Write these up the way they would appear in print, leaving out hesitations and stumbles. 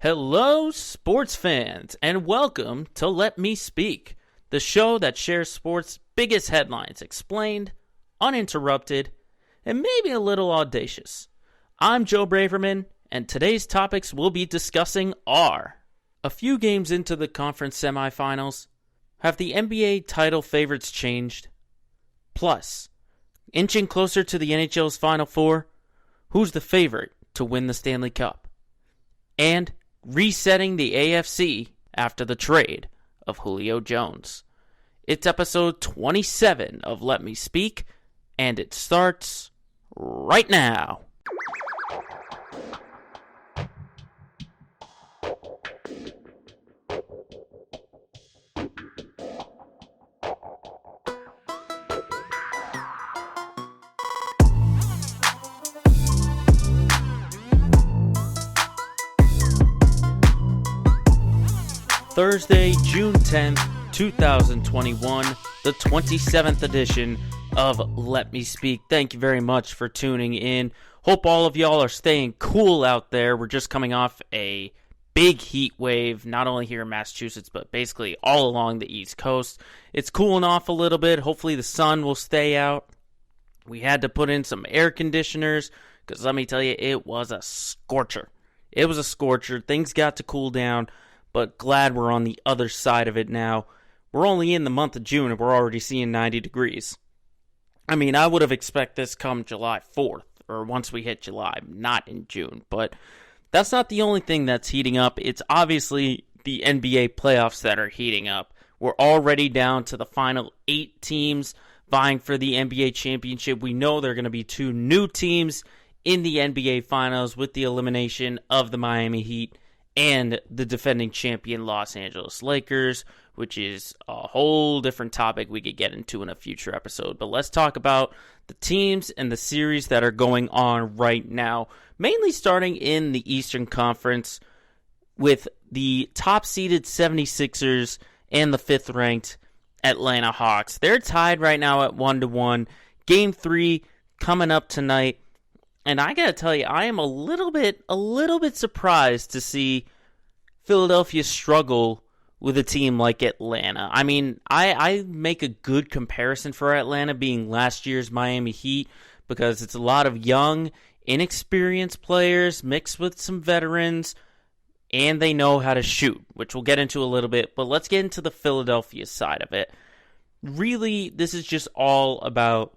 Hello, sports fans, and welcome to Let Me Speak, the show that shares sports' biggest headlines explained, uninterrupted, and maybe a little audacious. I'm Joe Braverman, and today's topics we'll be discussing are: a few games into the conference semifinals, have the NBA title favorites changed? Plus, inching closer to the NHL's Final Four, who's the favorite to win the Stanley Cup? And resetting the AFC after the trade of Julio Jones. It's episode 27 of Let Me Speak, and it starts right now. Thursday, June 10th, 2021, the 27th edition of Let Me Speak. Thank you very much for tuning in. Hope all of y'all are staying cool out there. We're just coming off a big heat wave, not only here in Massachusetts, but basically all along the East Coast. It's cooling off a little bit. Hopefully the sun will stay out. We had to put in some air conditioners, because let me tell you, it was a scorcher. It was a scorcher. Things got to cool down, but glad we're on the other side of it now. We're only in the month of June and we're already seeing 90 degrees. I mean, I would have expected this come July 4th, or once we hit July, not in June. But that's not the only thing that's heating up. It's obviously the NBA playoffs that are heating up. We're already down to the final 8 teams vying for the NBA championship. We know there are going to be 2 new teams in the NBA finals with the elimination of the Miami Heat and the defending champion Los Angeles Lakers, which is a whole different topic we could get into in a future episode. But let's talk about the teams and the series that are going on right now, mainly starting in the Eastern Conference with the top-seeded 76ers and the 5th-ranked Atlanta Hawks. They're tied right now at 1-1. Game 3 coming up tonight. And I gotta tell you, I am a little bit surprised to see Philadelphia struggle with a team like Atlanta. I mean, I make a good comparison for Atlanta being last year's Miami Heat, because it's a lot of young, inexperienced players mixed with some veterans, and they know how to shoot, which we'll get into a little bit. But let's get into the Philadelphia side of it. Really, this is just all about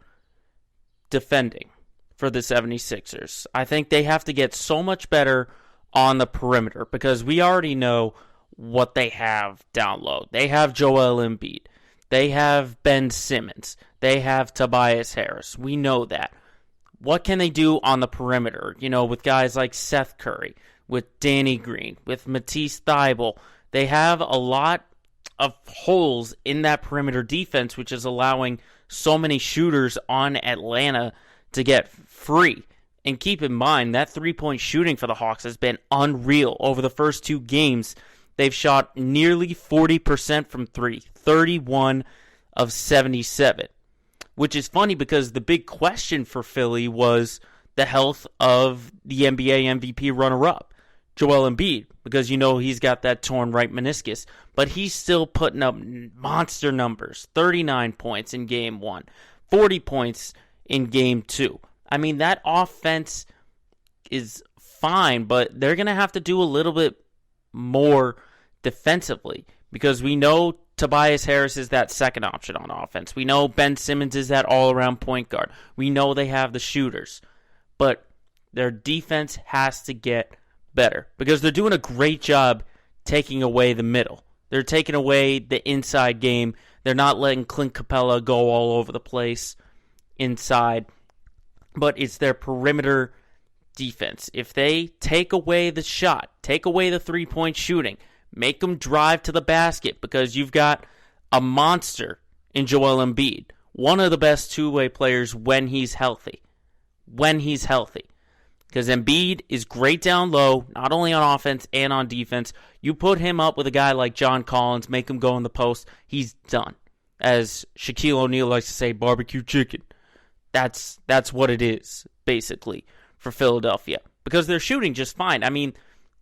defending for the 76ers. I think they have to get so much better on the perimeter, because we already know what they have down low. They have Joel Embiid. They have Ben Simmons. They have Tobias Harris. We know that. What can they do on the perimeter? You know, with guys like Seth Curry, with Danny Green, with Matisse Thybulle. They have a lot of holes in that perimeter defense, which is allowing so many shooters on Atlanta to get free. And keep in mind, that three-point shooting for the Hawks has been unreal. Over the first 2 games, they've shot nearly 40% from 3, 31 of 77. Which is funny, because the big question for Philly was the health of the NBA MVP runner-up, Joel Embiid, because you know he's got that torn right meniscus. But he's still putting up monster numbers, 39 points in Game 1, 40 points in Game 2. I mean, that offense is fine, but they're going to have to do a little bit more defensively, because we know Tobias Harris is that second option on offense. We know Ben Simmons is that all-around point guard. We know they have the shooters, but their defense has to get better, because they're doing a great job taking away the middle. They're taking away the inside game. They're not letting Clint Capella go all over the place inside. But it's their perimeter defense. If they take away the shot, take away the three-point shooting, make them drive to the basket, because you've got a monster in Joel Embiid, one of the best two-way players when he's healthy. Because Embiid is great down low, not only on offense and on defense. You put him up with a guy like John Collins, make him go in the post, he's done. As Shaquille O'Neal likes to say, barbecue chicken. That's what it is, basically, for Philadelphia. Because they're shooting just fine. I mean,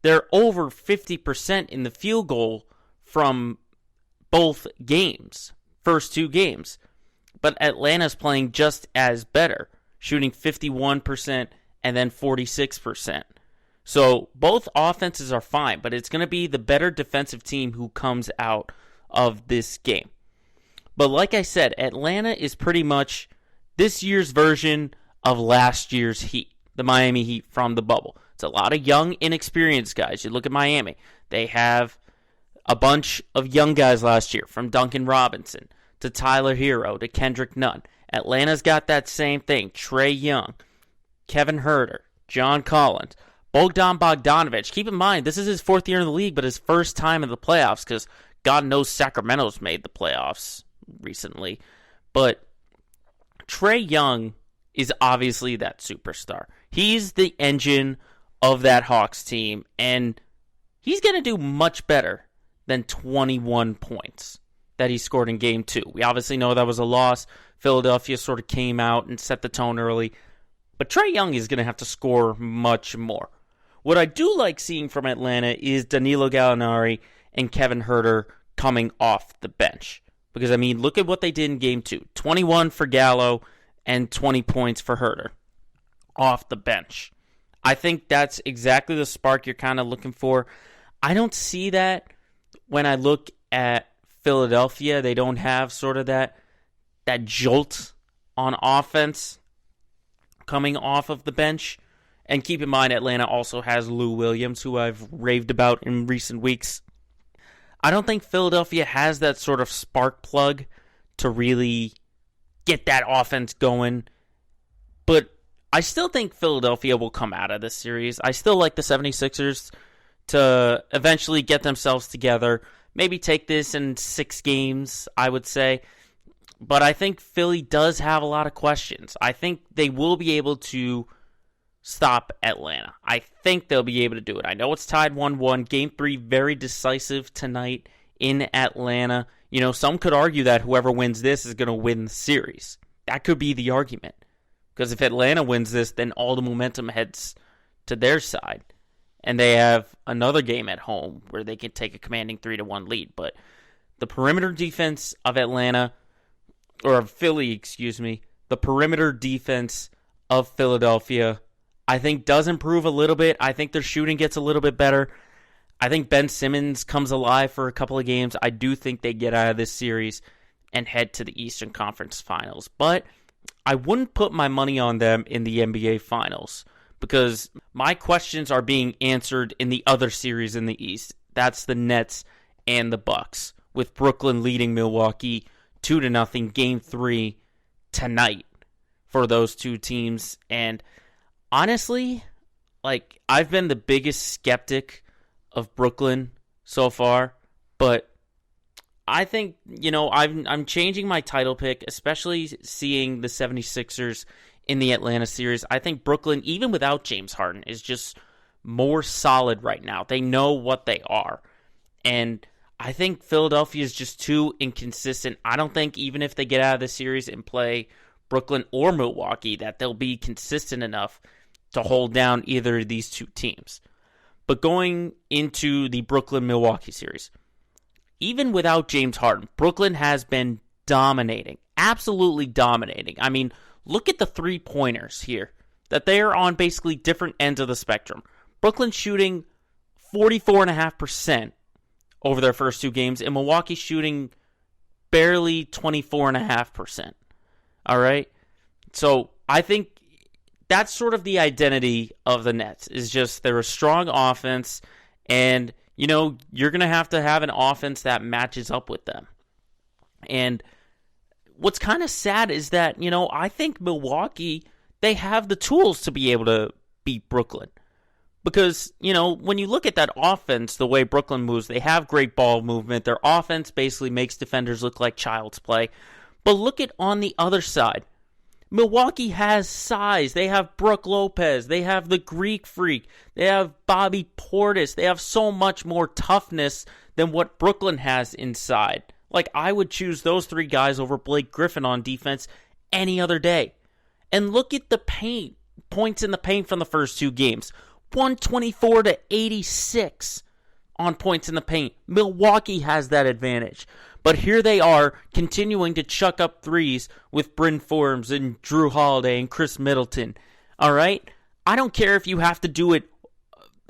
they're over 50% in the field goal from both games, first two games. But Atlanta's playing just as better, shooting 51% and then 46%. So both offenses are fine, but it's going to be the better defensive team who comes out of this game. But like I said, Atlanta is pretty much this year's version of last year's Heat, the Miami Heat from the bubble. It's a lot of young, inexperienced guys. You look at Miami, they have a bunch of young guys last year, from Duncan Robinson to Tyler Hero to Kendrick Nunn. Atlanta's got that same thing. Trae Young, Kevin Huerter, John Collins, Bogdan Bogdanovic. Keep in mind, this is his fourth year in the league, but his first time in the playoffs, because God knows Sacramento's made the playoffs recently. But Trae Young is obviously that superstar. He's the engine of that Hawks team, and he's going to do much better than 21 points that he scored in Game 2. We obviously know that was a loss. Philadelphia sort of came out and set the tone early. But Trae Young is going to have to score much more. What I do like seeing from Atlanta is Danilo Gallinari and Kevin Huerter coming off the bench. Because, I mean, look at what they did in Game 2. 21 for Gallo and 20 points for Huerter off the bench. I think that's exactly the spark you're kind of looking for. I don't see that when I look at Philadelphia. They don't have sort of that jolt on offense coming off of the bench. And keep in mind, Atlanta also has Lou Williams, who I've raved about in recent weeks. I don't think Philadelphia has that sort of spark plug to really get that offense going. But I still think Philadelphia will come out of this series. I still like the 76ers to eventually get themselves together. Maybe take this in 6 games, I would say. But I think Philly does have a lot of questions. I think they will be able to stop Atlanta. I think they'll be able to do it. I know it's tied 1-1. Game 3, very decisive tonight in Atlanta. You know, some could argue that whoever wins this is going to win the series. That could be the argument. Because if Atlanta wins this, then all the momentum heads to their side. And they have another game at home where they can take a commanding 3-1 lead. But the perimeter defense of Atlanta, or of Philly, the perimeter defense of Philadelphia, I think does improve a little bit. I think their shooting gets a little bit better. I think Ben Simmons comes alive for a couple of games. I do think they get out of this series and head to the Eastern Conference Finals. But I wouldn't put my money on them in the NBA Finals because my questions are being answered in the other series in the East. That's the Nets and the Bucks, with Brooklyn leading Milwaukee 2-0 Game 3 tonight for those two teams. And honestly, like, I've been the biggest skeptic of Brooklyn so far, but I think, you know, I'm changing my title pick, especially seeing the 76ers in the Atlanta series. I think Brooklyn, even without James Harden, is just more solid right now. They know what they are. And I think Philadelphia is just too inconsistent. I don't think even if they get out of the series and play Brooklyn or Milwaukee, that they'll be consistent enough to hold down either of these two teams. But going into the Brooklyn-Milwaukee series, even without James Harden, Brooklyn has been dominating, absolutely dominating. I mean, look at the three-pointers here, that they are on basically different ends of the spectrum. Brooklyn shooting 44.5% over their first two games, and Milwaukee shooting barely 24.5%. All right? So I think that's sort of the identity of the Nets, is just they're a strong offense, and, you know, you're going to have an offense that matches up with them. And what's kind of sad is that, you know, I think Milwaukee, they have the tools to be able to beat Brooklyn. Because, you know, when you look at that offense, the way Brooklyn moves, they have great ball movement. Their offense basically makes defenders look like child's play. But look at on the other side. Milwaukee has size. They have Brook Lopez. They have the Greek Freak. They have Bobby Portis. They have so much more toughness than what Brooklyn has inside. Like, I would choose those three guys over Blake Griffin on defense any other day. And look at the points in the paint from the first two games. 124-86 on points in the paint. Milwaukee has that advantage. But here they are continuing to chuck up threes with Bryn Forbes and Drew Holiday and Chris Middleton. All right? I don't care if you have to do it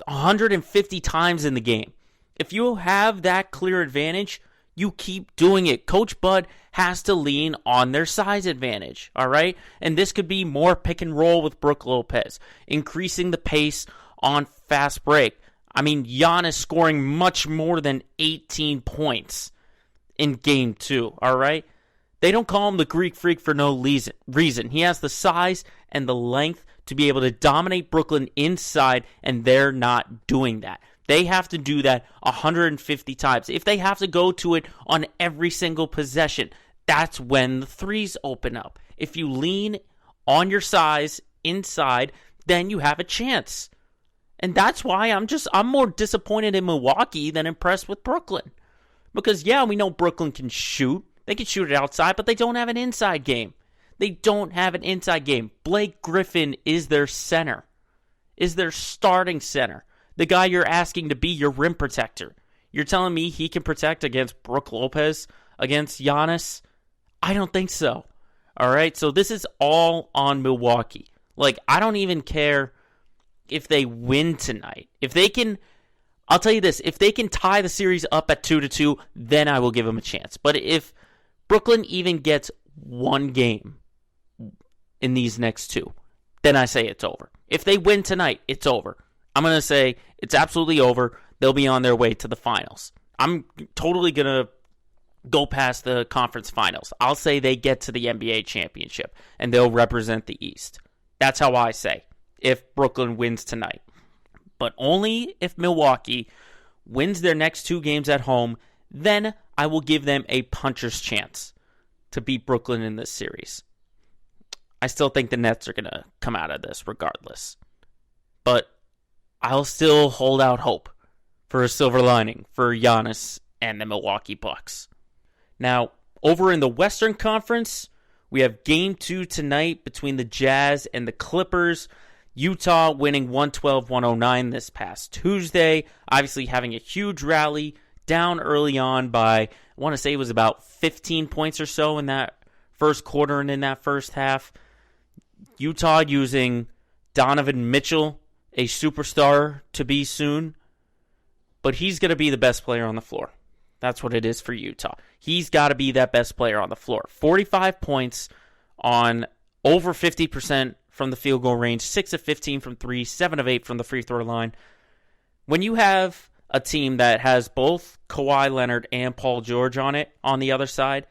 150 times in the game. If you have that clear advantage, you keep doing it. Coach Bud has to lean on their size advantage, all right? And this could be more pick and roll with Brook Lopez, increasing the pace on fast break. I mean, Giannis scoring much more than 18 points in Game 2, all right? They don't call him the Greek Freak for no reason. He has the size and the length to be able to dominate Brooklyn inside, and they're not doing that. They have to do that 150 times. If they have to go to it on every single possession, that's when the threes open up. If you lean on your size inside, then you have a chance. And that's why I'm more disappointed in Milwaukee than impressed with Brooklyn. Because, yeah, we know Brooklyn can shoot. They can shoot it outside, but they don't have an inside game. They don't have an inside game. Blake Griffin is their center, is their starting center. The guy you're asking to be your rim protector. You're telling me he can protect against Brook Lopez, against Giannis? I don't think so. All right, so this is all on Milwaukee. Like, I don't even care if they win tonight. If they can, I'll tell you this, if they can tie the series up at 2-2, then I will give them a chance. But if Brooklyn even gets one game in these next two, then I say it's over. If they win tonight, it's over. I'm going to say it's absolutely over. They'll be on their way to the finals. I'm totally going to go past the conference finals. I'll say they get to the NBA championship, and they'll represent the East. That's how I say, if Brooklyn wins tonight. But only if Milwaukee wins their next two games at home, then I will give them a puncher's chance to beat Brooklyn in this series. I still think the Nets are going to come out of this regardless. But I'll still hold out hope for a silver lining for Giannis and the Milwaukee Bucks. Now, over in the Western Conference, we have Game 2 tonight between the Jazz and the Clippers. Utah winning 112-109 this past Tuesday. Obviously having a huge rally, down early on by, I want to say it was about 15 points or so in that first quarter and in that first half. Utah using Donovan Mitchell, a superstar to be soon, but he's going to be the best player on the floor. That's what it is for Utah. He's got to be that best player on the floor. 45 points on over 50% from the field goal range, 6 of 15 from 3, 7 of 8 from the free throw line. When you have a team that has both Kawhi Leonard and Paul George on it, on the other side,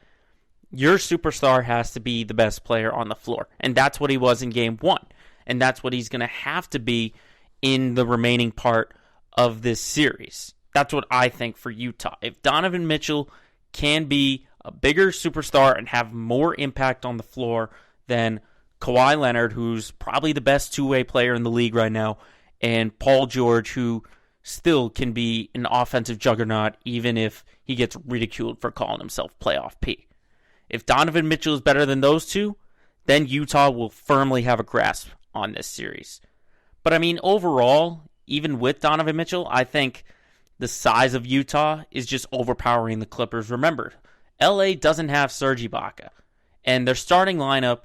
your superstar has to be the best player on the floor. And that's what he was in Game 1. And that's what he's going to have to be in the remaining part of this series. That's what I think for Utah. If Donovan Mitchell can be a bigger superstar and have more impact on the floor than Kawhi Leonard, who's probably the best two-way player in the league right now, and Paul George, who still can be an offensive juggernaut even if he gets ridiculed for calling himself Playoff P. If Donovan Mitchell is better than those two, then Utah will firmly have a grasp on this series. But I mean, overall, even with Donovan Mitchell, I think the size of Utah is just overpowering the Clippers. Remember, LA doesn't have Serge Ibaka, and their starting lineup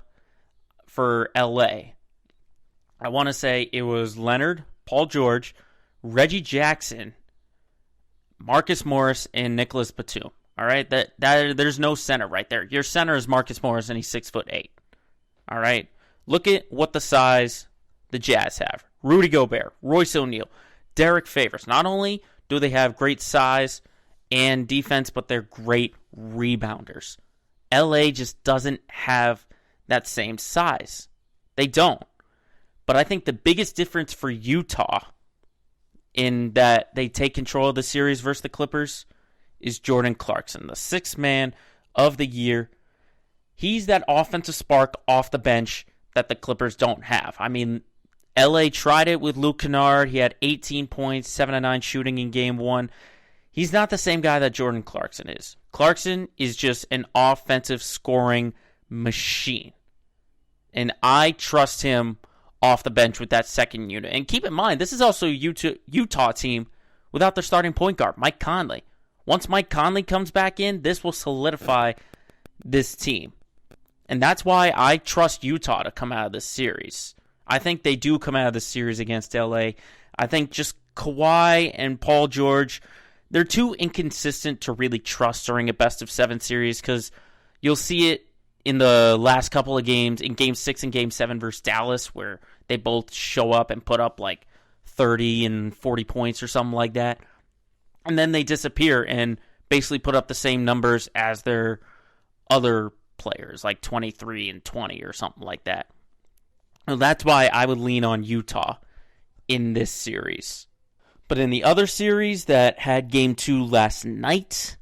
for LA, I want to say it was Leonard, Paul George, Reggie Jackson, Marcus Morris, and Nicholas Batum. All right, that there's no center right there. Your center is Marcus Morris, and he's 6'8". All right, look at what the size the Jazz have: Rudy Gobert, Royce O'Neal, Derek Favors. Not only do they have great size and defense, but they're great rebounders. LA just doesn't have that same size. They don't. But I think the biggest difference for Utah in that they take control of the series versus the Clippers is Jordan Clarkson, the sixth man of the year. He's that offensive spark off the bench that the Clippers don't have. I mean, LA tried it with Luke Kennard. He had 18 points, 7 of 9 shooting in Game 1. He's not the same guy that Jordan Clarkson is. Clarkson is just an offensive scoring machine. And I trust him off the bench with that second unit. And keep in mind, this is also a Utah team without their starting point guard, Mike Conley. Once Mike Conley comes back in, this will solidify this team. And that's why I trust Utah to come out of this series. I think they do come out of this series against LA. I think just Kawhi and Paul George, they're too inconsistent to really trust during a best-of-7 series because you'll see it in the last couple of games, in Game 6 and Game 7 versus Dallas, where they both show up and put up like 30 and 40 points or something like that. And then they disappear and basically put up the same numbers as their other players, like 23 and 20 or something like that. Well, that's why I would lean on Utah in this series. But in the other series that had Game 2 last night,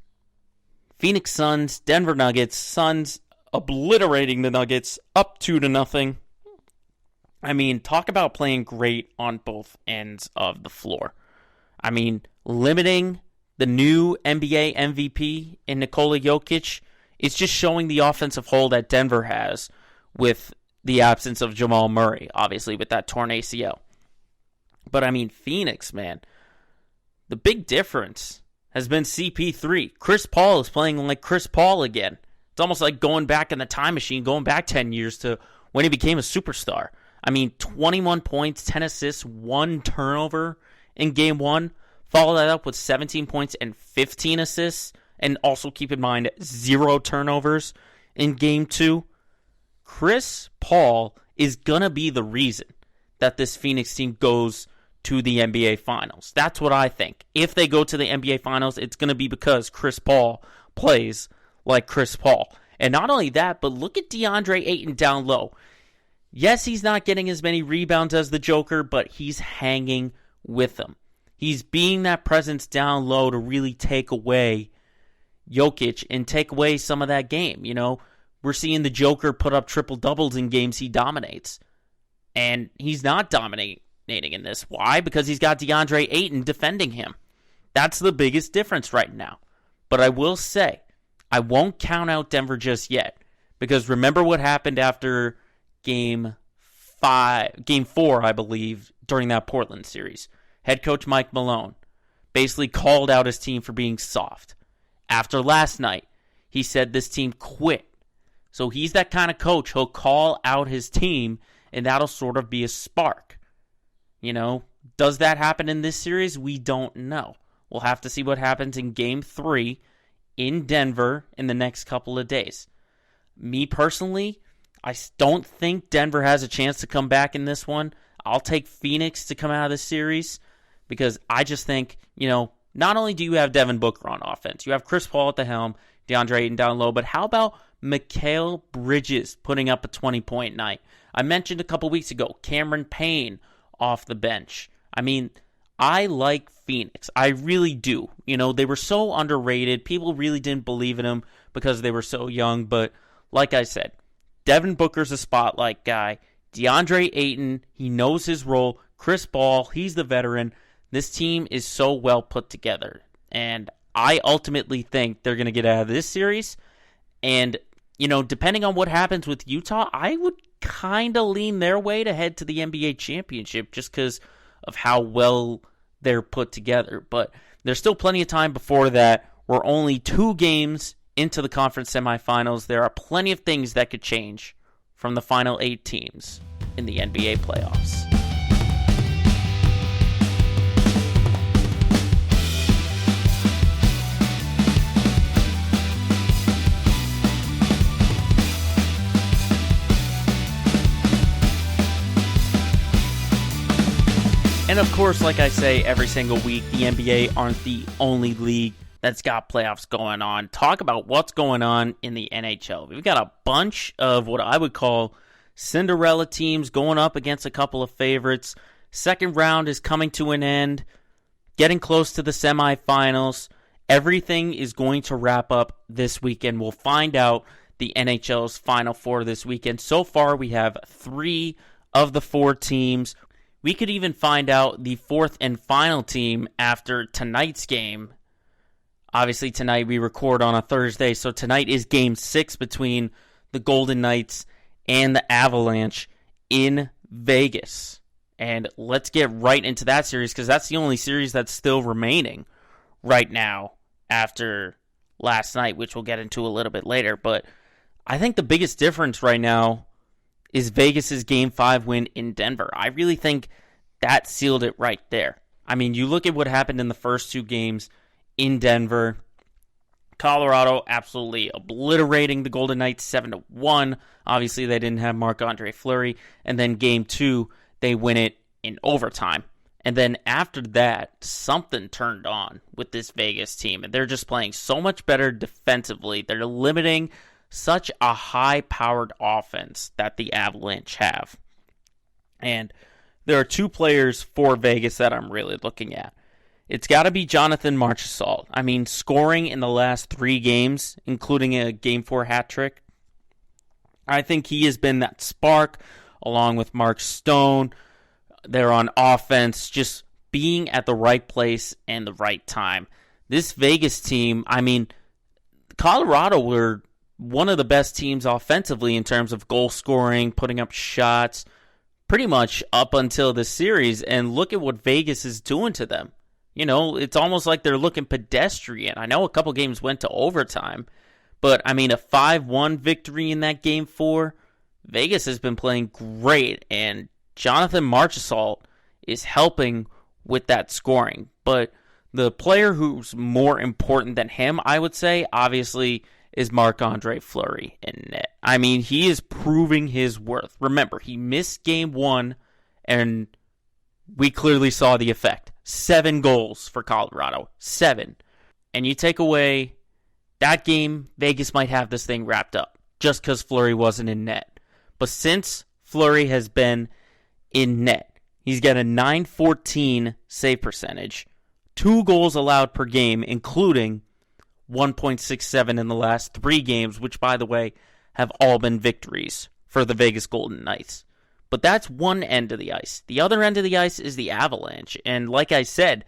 Phoenix Suns, Denver Nuggets, Suns obliterating the Nuggets up 2-0. I mean, talk about playing great on both ends of the floor. I mean, limiting the new NBA MVP in Nikola Jokic is just showing the offensive hole that Denver has with the absence of Jamal Murray, obviously, with that torn ACL. But, I mean, Phoenix, man, the big difference has been CP3. Chris Paul is playing like Chris Paul again. It's almost like going back in the time machine, going back 10 years to when he became a superstar. I mean, 21 points, 10 assists, 1 turnover in Game 1. Follow that up with 17 points and 15 assists. And also keep in mind, 0 turnovers in Game 2. Chris Paul is going to be the reason that this Phoenix team goes to the NBA Finals. That's what I think. If they go to the NBA Finals, it's going to be because Chris Paul plays like Chris Paul. And not only that, but look at DeAndre Ayton down low. Yes, he's not getting as many rebounds as the Joker, but he's hanging with them. He's being that presence down low to really take away Jokic and take away some of that game. You know, we're seeing the Joker put up triple-doubles in games he dominates. And he's not dominating in this. Why? Because he's got DeAndre Ayton defending him. That's the biggest difference right now. But I will say, I won't count out Denver just yet. Because remember what happened after Game 4, I believe, during that Portland series. Head coach Mike Malone basically called out his team for being soft. After last night, he said this team quit. So he's that kind of coach. He'll call out his team, and that'll sort of be a spark. You know, does that happen in this series? We don't know. We'll have to see what happens in Game 3 in Denver in the next couple of days. Me personally, I don't think Denver has a chance to come back in this one. I'll take Phoenix to come out of this series because I just think, you know, not only do you have Devin Booker on offense, you have Chris Paul at the helm, DeAndre Ayton down low, but how about Mikal Bridges putting up a 20-point night? I mentioned a couple weeks ago, Cameron Payne off the bench. I mean, I like Phoenix. I really do. You know, they were so underrated. People really didn't believe in them because they were so young. But like I said, Devin Booker's a spotlight guy. DeAndre Ayton, he knows his role. Chris Paul, he's the veteran. This team is so well put together. And I ultimately think they're going to get out of this series. And, you know, depending on what happens with Utah, I would kind of lean their way to head to the NBA championship just because of how well they're put together. But there's still plenty of time before that. We're only 2 games into the conference semifinals. There are plenty of things that could change from the final 8 teams in the NBA playoffs. And of course, like I say every single week, the NBA aren't the only league that's got playoffs going on. Talk about what's going on in the NHL. We've got a bunch of what I would call Cinderella teams going up against a couple of favorites. Second round is coming to an end, getting close to the semifinals. Everything is going to wrap up this weekend. We'll find out the NHL's Final Four this weekend. So far, we have 3 of the 4 teams. We could even find out the 4th and final team after tonight's game. Obviously, tonight we record on a Thursday, so tonight is Game 6 between the Golden Knights and the Avalanche in Vegas. And let's get right into that series because that's the only series that's still remaining right now after last night, which we'll get into a little bit later. But I think the biggest difference right now is Vegas's Game 5 win in Denver. I really think that sealed it right there. I mean, you look at what happened in the first two games in Denver. Colorado absolutely obliterating the Golden Knights 7-1. Obviously, they didn't have Marc-Andre Fleury. And then Game 2, they win it in overtime. And then after that, something turned on with this Vegas team. And they're just playing so much better defensively. They're limiting such a high-powered offense that the Avalanche have. And there are two players for Vegas that I'm really looking at. It's got to be Jonathan Marchessault. I mean, scoring in the last 3 games, including a Game 4 hat trick. I think he has been that spark, along with Mark Stone. They're on offense, just being at the right place and the right time. This Vegas team, I mean, Colorado were one of the best teams offensively in terms of goal scoring, putting up shots, pretty much up until this series. And look at what Vegas is doing to them. You know, it's almost like they're looking pedestrian. I know a couple games went to overtime, but I mean, a 5-1 victory in that Game 4, Vegas has been playing great, and Jonathan Marchessault is helping with that scoring. But the player who's more important than him, I would say, obviously, is Marc-Andre Fleury in net. I mean, he is proving his worth. Remember, he missed Game 1, and we clearly saw the effect. 7 goals for Colorado. 7. And you take away that game, Vegas might have this thing wrapped up just because Fleury wasn't in net. But since Fleury has been in net, he's got a .914 save percentage, 2 goals allowed per game, including 1.67 in the last 3 games, which, by the way, have all been victories for the Vegas Golden Knights. But that's one end of the ice. The other end of the ice is the Avalanche. And like I said,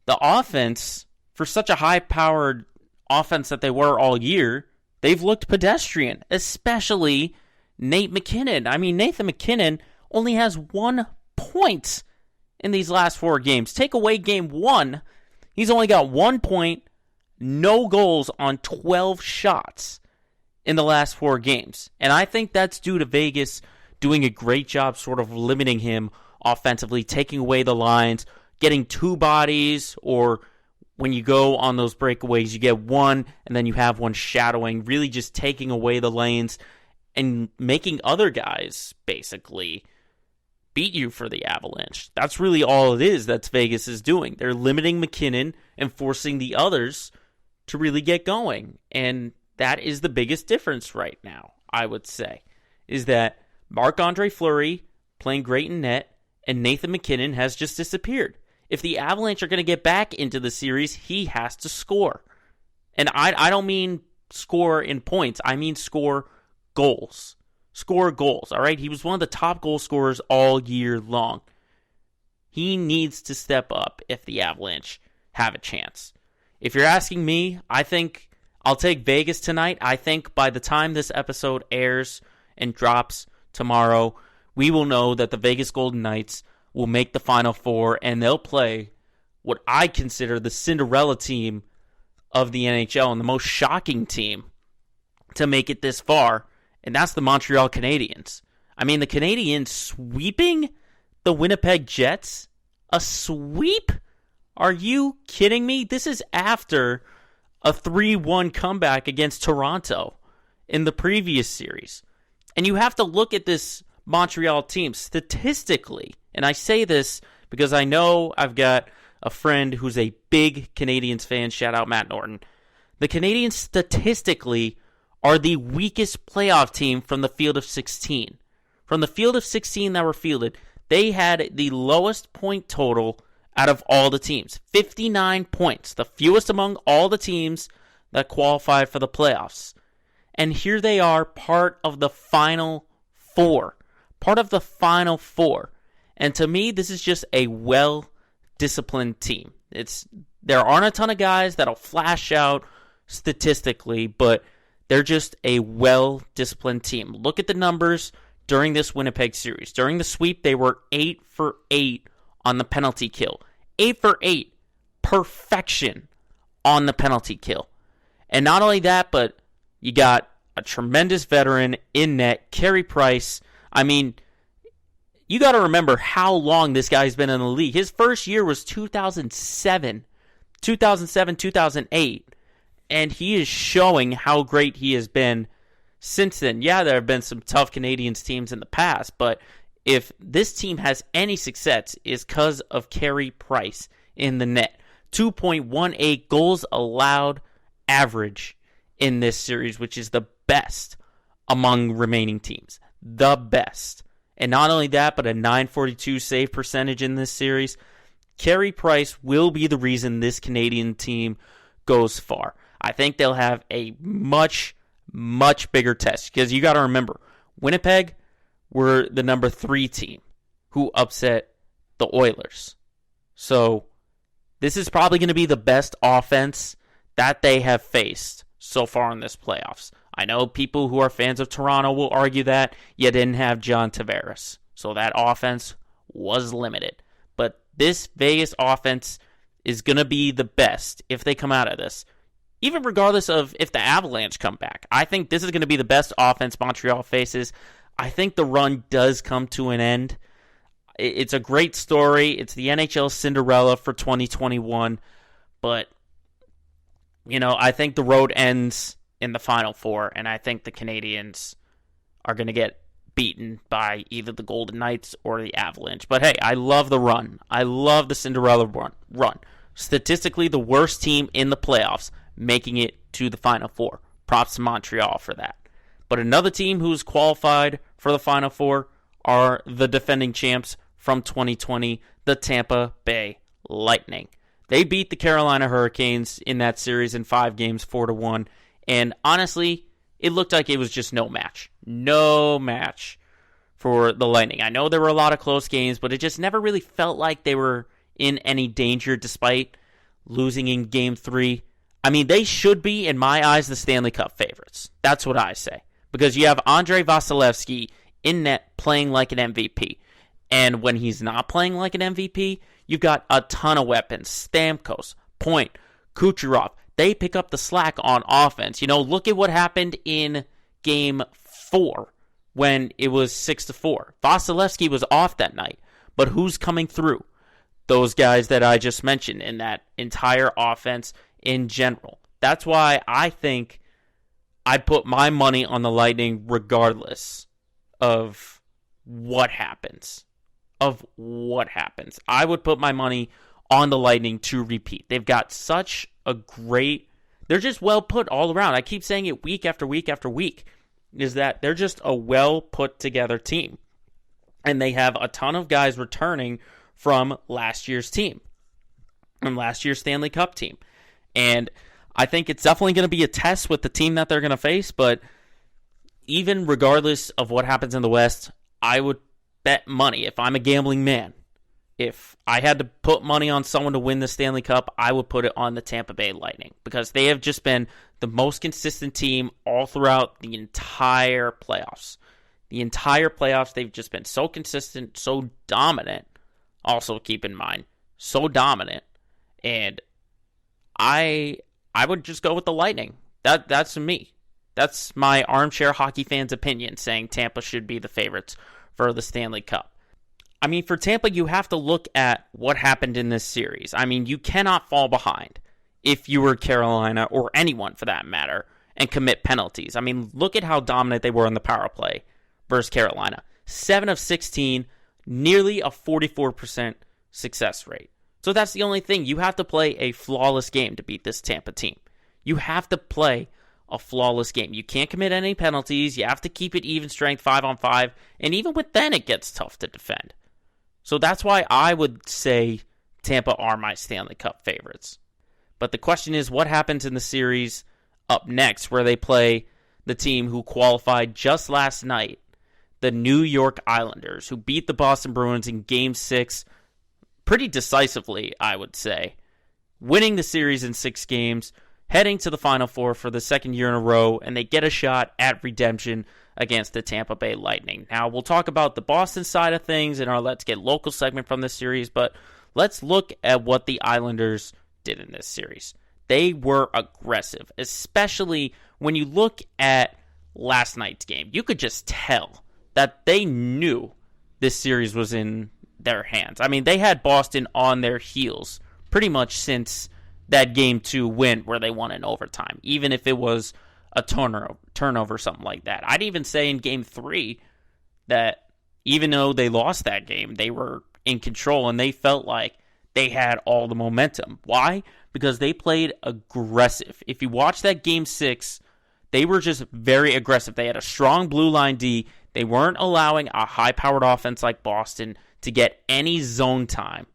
the offense, for such a high-powered offense that they were all year, they've looked pedestrian, especially Nate MacKinnon. I mean, Nathan MacKinnon only has 1 point in these last 4 games. Take away Game 1, he's only got 1 point, no goals on 12 shots in the last 4 games. And I think that's due to Vegas doing a great job sort of limiting him offensively, taking away the lines, getting 2 bodies, or when you go on those breakaways, you get 1, and then you have 1 shadowing, really just taking away the lanes and making other guys basically beat you for the Avalanche. That's really all it is that's Vegas is doing. They're limiting MacKinnon and forcing the others to really get going. And that is the biggest difference right now, I would say, is that Marc-Andre Fleury playing great in net, and Nathan MacKinnon has just disappeared. If the Avalanche are going to get back into the series, he has to score. And I don't mean score in points. I mean score goals. Score goals, all right? He was one of the top goal scorers all year long. He needs to step up if the Avalanche have a chance. If you're asking me, I think I'll take Vegas tonight. I think by the time this episode airs and drops tomorrow, we will know that the Vegas Golden Knights will make the Final Four, and they'll play what I consider the Cinderella team of the NHL and the most shocking team to make it this far, and that's the Montreal Canadiens. I mean, the Canadiens sweeping the Winnipeg Jets? A sweep? Are you kidding me? This is after a 3-1 comeback against Toronto in the previous series. And you have to look at this Montreal team statistically. And I say this because I know I've got a friend who's a big Canadiens fan. Shout out Matt Norton. The Canadiens statistically are the weakest playoff team from the field of 16. From the field of 16 that were fielded, they had the lowest point total out of all the teams. 59 points. The fewest among all the teams that qualified for the playoffs. And here they are, part of the Final Four. Part of the Final Four. And to me, this is just a well-disciplined team. There aren't a ton of guys that'll flash out statistically, but they're just a well-disciplined team. Look at the numbers during this Winnipeg series. During the sweep, they were 8 for 8 on the penalty kill. 8 for 8. Perfection on the penalty kill. And not only that, but you got a tremendous veteran in net, Carey Price. I mean, you got to remember how long this guy's been in the league. His first year was 2007, 2008, and he is showing how great he has been since then. Yeah, there have been some tough Canadiens teams in the past, but if this team has any success, it's because of Carey Price in the net. 2.18 goals allowed average in this series, which is the best among remaining teams. The best. And not only that, but a .942 save percentage in this series. Carey Price will be the reason this Canadian team goes far. I think they'll have a much, much bigger test. Because you got to remember, Winnipeg were the number 3 team who upset the Oilers. So this is probably going to be the best offense that they have faced so far in this playoffs. I know people who are fans of Toronto will argue that you didn't have John Tavares, so that offense was limited. But this Vegas offense is going to be the best if they come out of this, even regardless of if the Avalanche come back. I think this is going to be the best offense Montreal faces. I think the run does come to an end. It's a great story. It's the NHL Cinderella for 2021, but I think the road ends in the Final Four, and I think the Canadiens are going to get beaten by either the Golden Knights or the Avalanche. But hey, I love the run. I love the Cinderella run. Statistically, the worst team in the playoffs making it to the Final Four. Props to Montreal for that. But another team who's qualified for the Final Four are the defending champs from 2020, the Tampa Bay Lightning. They beat the Carolina Hurricanes in that series in 5 games, 4-1. And honestly, it looked like it was just no match. No match for the Lightning. I know there were a lot of close games, but it just never really felt like they were in any danger despite losing in Game 3. I mean, they should be, in my eyes, the Stanley Cup favorites. That's what I say. Because you have Andrei Vasilevsky in net playing like an MVP. And when he's not playing like an MVP, you've got a ton of weapons. Stamkos, Point, Kucherov. They pick up the slack on offense. Look at what happened in Game 4 when it was 6-4. Vasilevsky was off that night. But who's coming through? Those guys that I just mentioned in that entire offense in general. That's why I think I'd put my money on the Lightning regardless of what happens. I would put my money on the Lightning to repeat. They've got such a great... They're just well put all around. I keep saying it week after week after week, is that they're just a well put together team. And they have a ton of guys returning from last year's team. From last year's Stanley Cup team. And I think it's definitely going to be a test with the team that they're going to face, but even regardless of what happens in the West, I would bet money if I'm a gambling man. If I had to put money on someone to win the Stanley Cup, I would put it on the Tampa Bay Lightning because they have just been the most consistent team all throughout the entire playoffs. The entire playoffs, they've just been so consistent, so dominant. Also, keep in mind, so dominant. And I would just go with the Lightning. That's me. That's my armchair hockey fan's opinion, saying Tampa should be the favorites for the Stanley Cup. I mean, for Tampa, you have to look at what happened in this series. I mean, you cannot fall behind if you were Carolina, or anyone for that matter, and commit penalties. I mean, look at how dominant they were in the power play versus Carolina. 7 of 16, nearly a 44% success rate. So that's the only thing. You have to play a flawless game to beat this Tampa team. You have to play a flawless game. You can't commit any penalties. You have to keep it even strength 5-on-5. And even with then, it gets tough to defend. So that's why I would say Tampa are my Stanley Cup favorites. But the question is, what happens in the series up next where they play the team who qualified just last night, the New York Islanders, who beat the Boston Bruins in Game 6 pretty decisively, I would say, winning the series in 6 games, heading to the Final Four for the second year in a row, and they get a shot at redemption against the Tampa Bay Lightning. Now, we'll talk about the Boston side of things in our Let's Get Local segment from this series, but let's look at what the Islanders did in this series. They were aggressive, especially when you look at last night's game. You could just tell that they knew this series was in their hands. I mean, they had Boston on their heels pretty much since that Game 2 win where they won in overtime, even if it was a turnover, something like that. I'd even say in Game 3 that even though they lost that game, they were in control and they felt like they had all the momentum. Why? Because they played aggressive. If you watch that Game 6, they were just very aggressive. They had a strong blue line D. They weren't allowing a high-powered offense like Boston to get any zone time,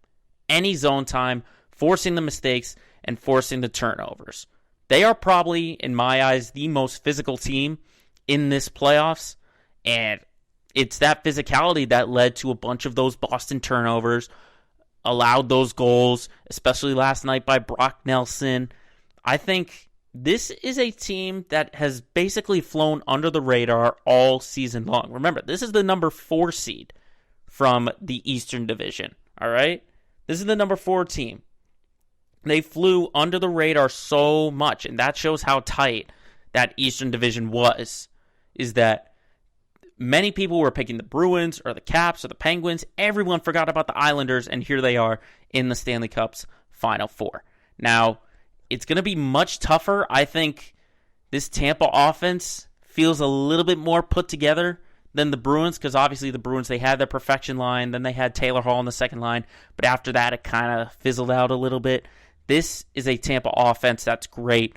forcing the mistakes and forcing the turnovers. They are probably, in my eyes, the most physical team in this playoffs, and it's that physicality that led to a bunch of those Boston turnovers, allowed those goals, especially last night by Brock Nelson. I think this is a team that has basically flown under the radar all season long. Remember, this is the number 4 seed from the Eastern Division, all right? This is the number 4 team. They flew under the radar so much, and that shows how tight that Eastern Division was, is that many people were picking the Bruins or the Caps or the Penguins. Everyone forgot about the Islanders, and here they are in the Stanley Cup's Final Four. Now, it's going to be much tougher. I think this Tampa offense feels a little bit more put together than the Bruins, because obviously the Bruins, they had their perfection line, then they had Taylor Hall in the second line, but after that it kind of fizzled out a little bit. This is a Tampa offense that's great.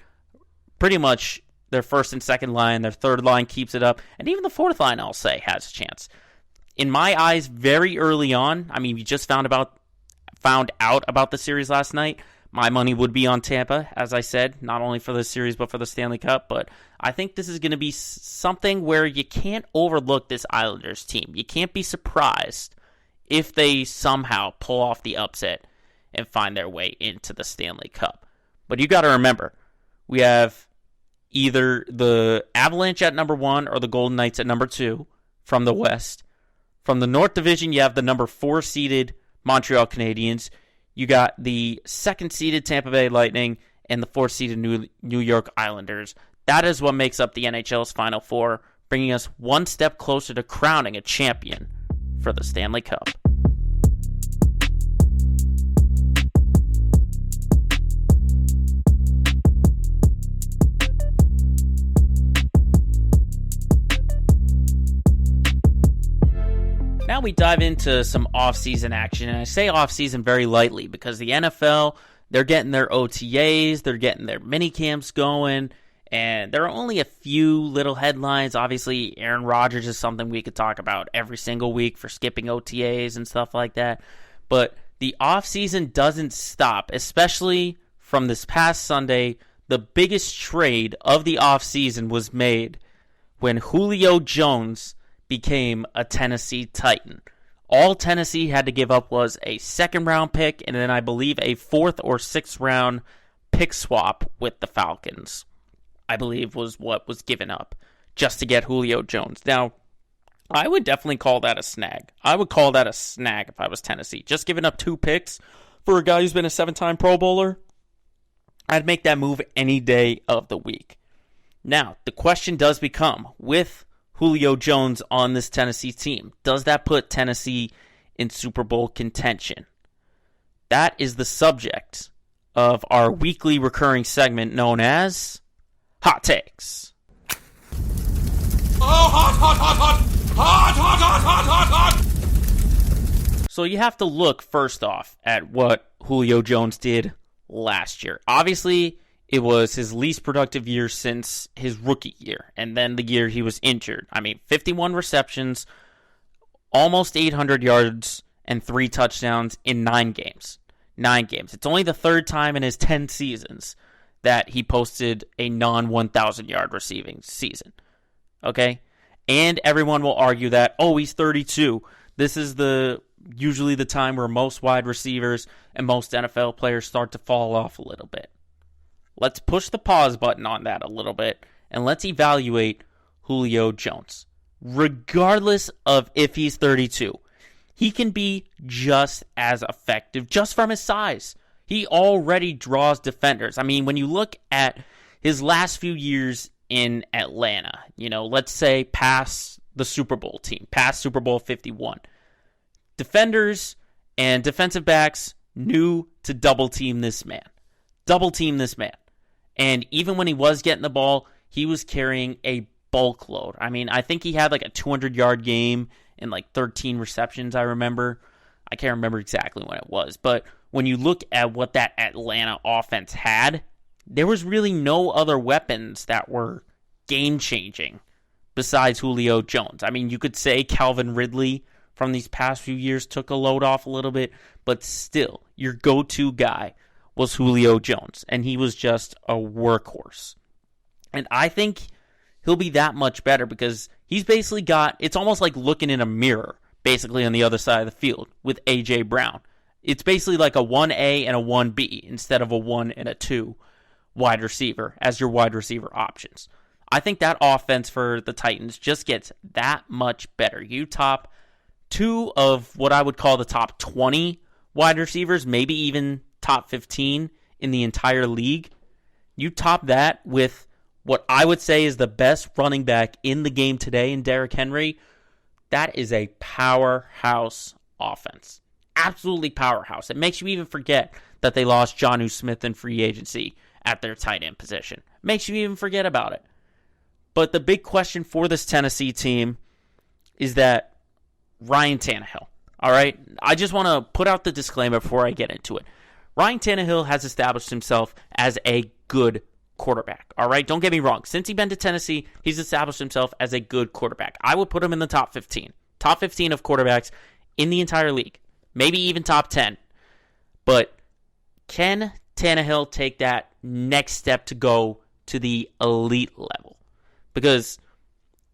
Pretty much their first and second line, their third line keeps it up, and even the fourth line, I'll say, has a chance. In my eyes, very early on, I mean, we just found out about the series last night. My money would be on Tampa, as I said, not only for the series but for the Stanley Cup. But I think this is going to be something where you can't overlook this Islanders team. You can't be surprised if they somehow pull off the upset and find their way into the Stanley Cup. But you got to remember, we have either the Avalanche at number 1 or the Golden Knights at number 2 from the West. From the North Division, you have the number 4 seeded Montreal Canadiens. You got the 2nd seeded Tampa Bay Lightning and the 4th seeded New York Islanders. That is what makes up the NHL's Final Four, bringing us one step closer to crowning a champion for the Stanley Cup. Now we dive into some off-season action, and I say off-season very lightly because the NFL, they're getting their OTAs, they're getting their mini camps going, and there are only a few little headlines. Obviously, Aaron Rodgers is something we could talk about every single week for skipping OTAs and stuff like that, but the off-season doesn't stop, especially from this past Sunday. The biggest trade of the off-season was made when Julio Jones became a Tennessee Titan. All Tennessee had to give up was a 2nd-round pick and then I believe a 4th or 6th round pick swap with the Falcons, I believe was what was given up just to get Julio Jones. Now, I would definitely call that a snag. I would call that a snag if I was Tennessee. Just giving up 2 picks for a guy who's been a 7-time Pro Bowler, I'd make that move any day of the week. Now, the question does become, with Julio Jones on this Tennessee team, does that put Tennessee in Super Bowl contention? That is the subject of our weekly recurring segment known as Hot Takes. Oh, hot, hot, hot, hot! Hot, hot, hot, hot, hot, hot! So you have to look first off at what Julio Jones did last year. Obviously, it was his least productive year since his rookie year, and then the year he was injured. I mean, 51 receptions, almost 800 yards, and 3 touchdowns in 9 games. 9 games. It's only the 3rd time in his 10 seasons that he posted a non-1,000-yard receiving season. Okay? And everyone will argue that, oh, he's 32. This is usually the time where most wide receivers and most NFL players start to fall off a little bit. Let's push the pause button on that a little bit, and let's evaluate Julio Jones. regardless of if he's 32. He can be just as effective just from his size. He already draws defenders. I mean, when you look at his last few years in Atlanta, let's say past the Super Bowl team, past Super Bowl 51, defenders and defensive backs knew to double team this man. Double team this man. And even when he was getting the ball, he was carrying a bulk load. I mean, I think he had like a 200-yard game and like 13 receptions, I remember. I can't remember exactly when it was. But when you look at what that Atlanta offense had, there was really no other weapons that were game-changing besides Julio Jones. I mean, you could say Calvin Ridley from these past few years took a load off a little bit, but still, your go-to guy was Julio Jones, and he was just a workhorse. And I think he'll be that much better because he's basically it's almost like looking in a mirror, basically on the other side of the field with A.J. Brown. It's basically like a 1A and a 1B instead of a 1 and a 2 wide receiver as your wide receiver options. I think that offense for the Titans just gets that much better. You top 2 of what I would call the top 20 wide receivers, maybe even top 15 in the entire league. You top that with what I would say is the best running back in the game today in Derrick Henry. That is a powerhouse offense. Absolutely powerhouse. It makes you even forget that they lost Jonnu Smith in free agency at their tight end position. Makes you even forget about it. But the big question for this Tennessee team is that Ryan Tannehill. All right? I just want to put out the disclaimer before I get into it. Ryan Tannehill has established himself as a good quarterback. All right? Don't get me wrong. Since he's been to Tennessee, he's established himself as a good quarterback. I would put him in the top 15. Top 15 of quarterbacks in the entire league. Maybe even top 10. But can Tannehill take that next step to go to the elite level? Because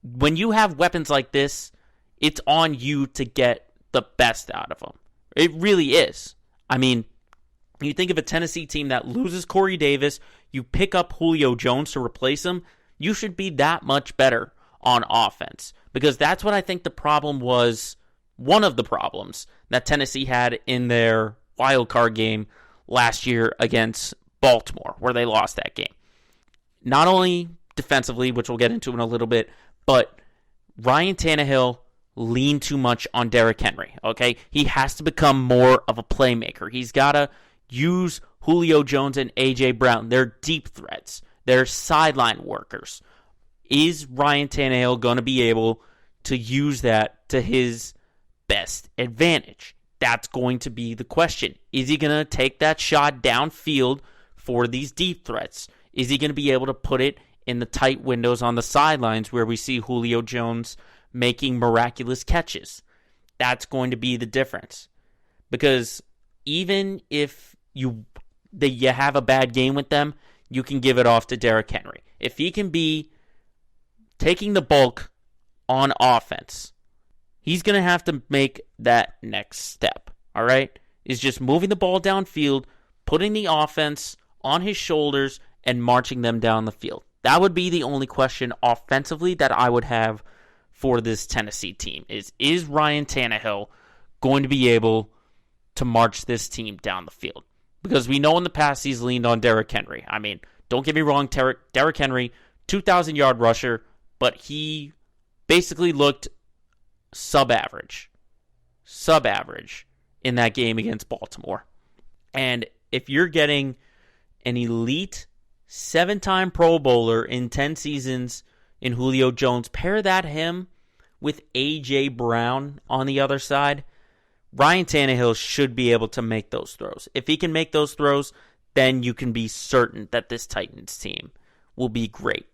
when you have weapons like this, it's on you to get the best out of them. It really is. I mean, you think of a Tennessee team that loses Corey Davis, you pick up Julio Jones to replace him, you should be that much better on offense. Because that's what I think the problem was, one of the problems that Tennessee had in their wild card game last year against Baltimore, where they lost that game. Not only defensively, which we'll get into in a little bit, but Ryan Tannehill leaned too much on Derrick Henry, okay? He has to become more of a playmaker. He's got to use Julio Jones and A.J. Brown. They're deep threats. They're sideline workers. Is Ryan Tannehill going to be able to use that to his best advantage? That's going to be the question. Is he going to take that shot downfield for these deep threats? Is he going to be able to put it in the tight windows on the sidelines where we see Julio Jones making miraculous catches? That's going to be the difference. Because even if you have a bad game with them, you can give it off to Derrick Henry. If he can be taking the bulk on offense, he's going to have to make that next step, all right? Is just moving the ball downfield, putting the offense on his shoulders, and marching them down the field. That would be the only question offensively that I would have for this Tennessee team. Is Ryan Tannehill going to be able to march this team down the field? Because we know in the past he's leaned on Derrick Henry. I mean, don't get me wrong, Derrick Henry, 2,000-yard rusher, but he basically looked sub-average in that game against Baltimore. And if you're getting an elite 7-time Pro Bowler in 10 seasons in Julio Jones, pair him with A.J. Brown on the other side, Ryan Tannehill should be able to make those throws. If he can make those throws, then you can be certain that this Titans team will be great.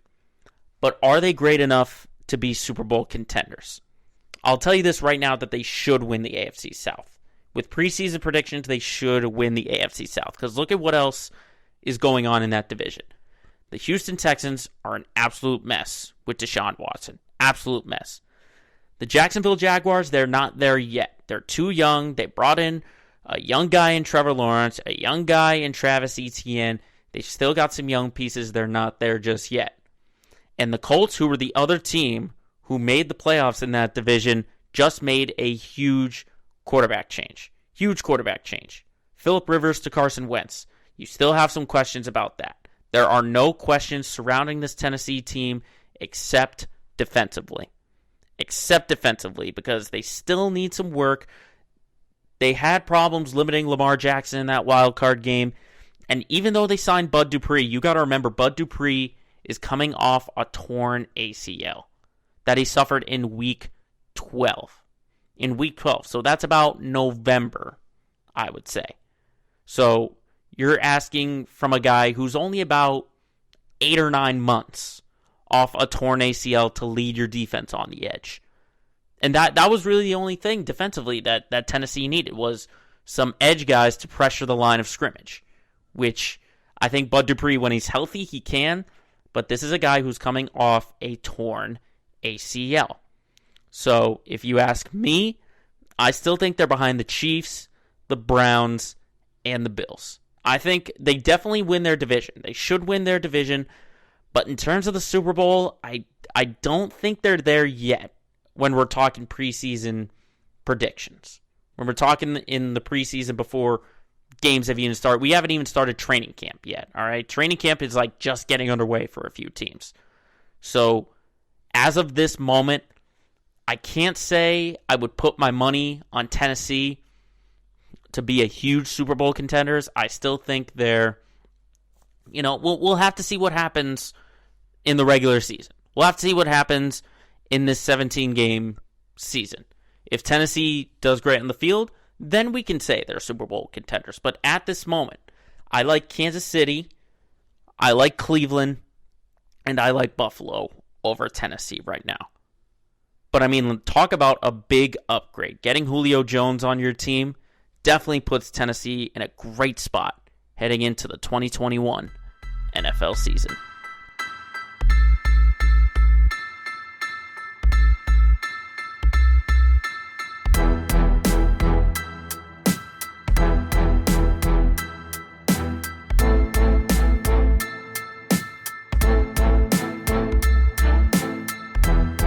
But are they great enough to be Super Bowl contenders? I'll tell you this right now, that they should win the AFC South. With preseason predictions, they should win the AFC South. Because look at what else is going on in that division. The Houston Texans are an absolute mess with Deshaun Watson. Absolute mess. The Jacksonville Jaguars, they're not there yet. They're too young. They brought in a young guy in Trevor Lawrence, a young guy in Travis Etienne. They still got some young pieces. They're not there just yet. And the Colts, who were the other team who made the playoffs in that division, just made a huge quarterback change. Huge quarterback change. Phillip Rivers to Carson Wentz. You still have some questions about that. There are no questions surrounding this Tennessee team except defensively. Except defensively, because they still need some work. They had problems limiting Lamar Jackson in that wild card game. And even though they signed Bud Dupree, you got to remember Bud Dupree is coming off a torn ACL that he suffered in week 12. In week 12. So that's about November, I would say. So you're asking from a guy who's only about 8 or 9 months off a torn ACL to lead your defense on the edge. And that was really the only thing defensively that Tennessee needed, was some edge guys to pressure the line of scrimmage, which I think Bud Dupree, when he's healthy, he can, but this is a guy who's coming off a torn ACL. So if you ask me, I still think they're behind the Chiefs, the Browns, and the Bills. I think they definitely win their division. They should win their division, but in terms of the Super Bowl, I don't think they're there yet when we're talking preseason predictions. When we're talking in the preseason before games have even started. We haven't even started training camp yet, all right? Training camp is like just getting underway for a few teams. So as of this moment, I can't say I would put my money on Tennessee to be a huge Super Bowl contenders. I still think they're, we'll have to see what happens in the regular season. We'll have to see what happens in this 17-game season. If Tennessee does great on the field, then we can say they're Super Bowl contenders. But at this moment, I like Kansas City, I like Cleveland, and I like Buffalo over Tennessee right now. But talk about a big upgrade. Getting Julio Jones on your team definitely puts Tennessee in a great spot heading into the 2021 NFL season.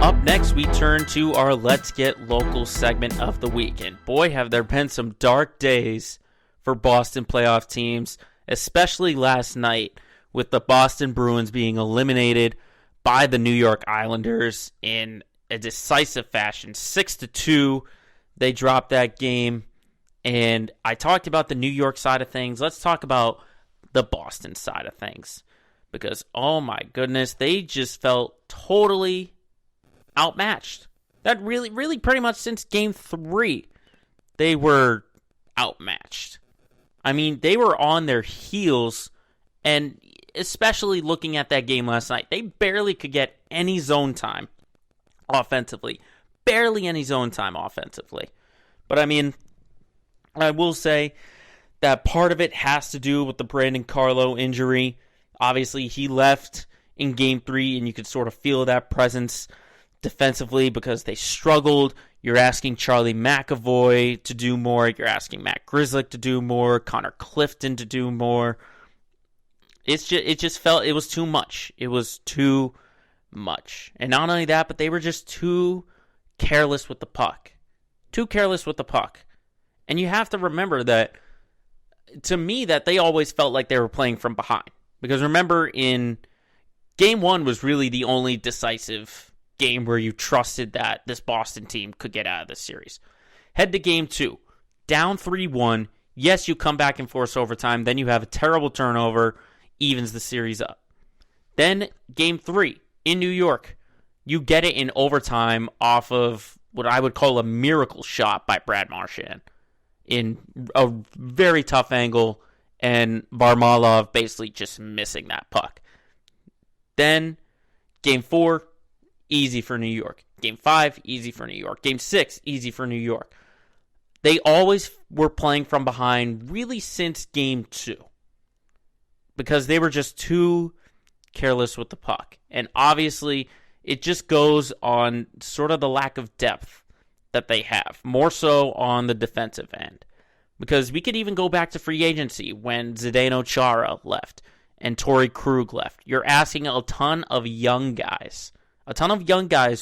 Up next, we turn to our Let's Get Local segment of the week. And boy, have there been some dark days for Boston playoff teams, especially last night with the Boston Bruins being eliminated by the New York Islanders in a decisive fashion. 6-2, they dropped that game. And I talked about the New York side of things. Let's talk about the Boston side of things. Because, oh my goodness, they just felt totally outmatched. That really pretty much since game 3, they were outmatched. They were on their heels, and especially looking at that game last night, they barely could get any zone time offensively. Barely any zone time offensively. But I will say that part of it has to do with the Brandon Carlo injury. Obviously, he left in game 3, and you could sort of feel that presence defensively because they struggled. You're asking Charlie McAvoy to do more. You're asking Matt Grzelcyk to do more. Connor Clifton to do more. It just felt it was too much. It was too much. And not only that, but they were just too careless with the puck. Too careless with the puck. And you have to remember that, to me, that they always felt like they were playing from behind. Because remember, in game 1 was really the only decisive game where you trusted that this Boston team could get out of this series. Head to game 2, down 3-1. Yes, you come back and force overtime. Then you have a terrible turnover, evens the series up. Then game 3 in New York, you get it in overtime off of what I would call a miracle shot by Brad Marchand in a very tough angle, and Varlamov basically just missing that puck. Then game 4, easy for New York. Game 5, easy for New York. Game 6, easy for New York. They always were playing from behind really since game 2 because they were just too careless with the puck. And obviously, it just goes on sort of the lack of depth that they have, more so on the defensive end. Because we could even go back to free agency when Zdeno Chara left and Torrey Krug left. You're asking a ton of young guys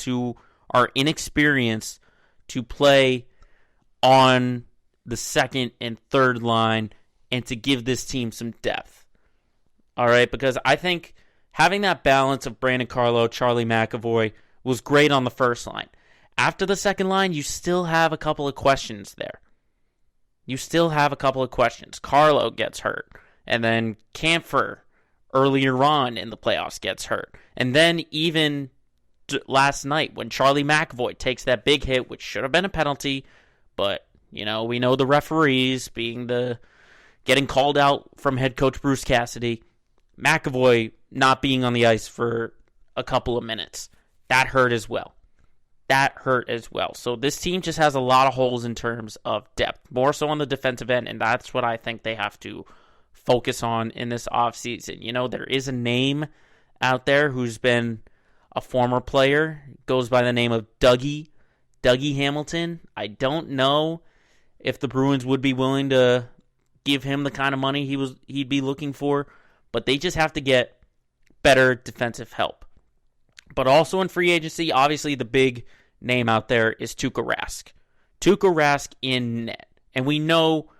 who are inexperienced to play on the second and third line and to give this team some depth. All right, because I think having that balance of Brandon Carlo, Charlie McAvoy was great on the first line. After the second line, you still have a couple of questions there. Carlo gets hurt, and then Kampfer earlier on in the playoffs gets hurt. And then even last night when Charlie McAvoy takes that big hit, which should have been a penalty, but we know the referees getting called out from head coach Bruce Cassidy, McAvoy not being on the ice for a couple of minutes. That hurt as well. So this team just has a lot of holes in terms of depth, more so on the defensive end, and that's what I think they have to focus on in this offseason. There is a name out there who's been a former player, goes by the name of Dougie Hamilton. I don't know if the Bruins would be willing to give him the kind of money he'd be looking for, but they just have to get better defensive help. But also in free agency, obviously the big name out there is Tuukka Rask. Tuukka Rask in net. And we know